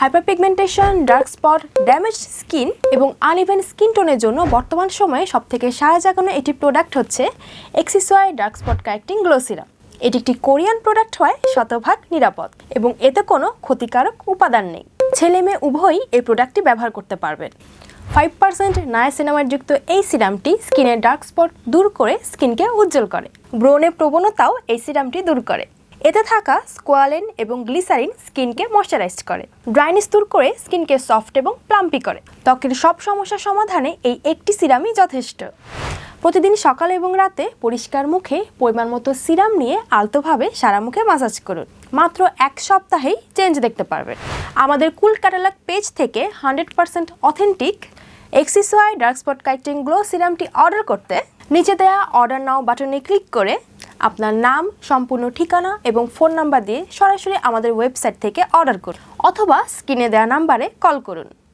Hyperpigmentation, dark spot, damage skin এবং uneven skin টোনের জন্য বর্তমান সময়ে সবথেকে সাড়া জাগানো একটি প্রোডাক্ট হচ্ছে Axis Y dark spot correcting glow serum. এটি একটি কোরিয়ান প্রোডাক্ট হয় শতভাগ নিরাপদ এবং এতে কোনো ক্ষতিকারক উপাদান নেই। ছেলে মেয়ে উভয়ই এই প্রোডাক্টটি ব্যবহার করতে পারবেন। 5% নায়াসিনামাইড যুক্ত এই সিরামটি স্কিনের ডার্ক স্পট দূর করে স্কিনকে উজ্জ্বল করে। ব্রণের প্রবণতাও এই সিরামটি দূর করে। এতে থাকা স্কোয়ালিন এবং গ্লিসারিন স্কিনকে ময়শ্চারাইজ করে, ড্রাইনেস দূর করে স্কিনকে সফট এবং প্লাম্পি করে। ত্বকের সব সমস্যার সমাধানে এই একটি সিরামই যথেষ্ট। প্রতিদিন সকালে এবং রাতে পরিষ্কার মুখে পরিমাণ মতো সিরাম নিয়ে আলতোভাবে সারা মুখে মাসাজ করুন। মাত্র 1 সপ্তাহেই চেঞ্জ দেখতে পারবেন। আমাদের কুল ক্যাটালগ পেজ থেকে 100% authentic Axis Y dark spot correcting glow সিরামটি অর্ডার করতে নিচে দেওয়া অর্ডার নাও বাটনে ক্লিক করে আপনার নাম, সম্পূর্ণ ঠিকানা এবং ফোন নাম্বার দিয়ে সরাসরি আমাদের ওয়েবসাইট থেকে অর্ডার করুন অথবা স্ক্রিনে দেওয়া নাম্বারে কল করুন।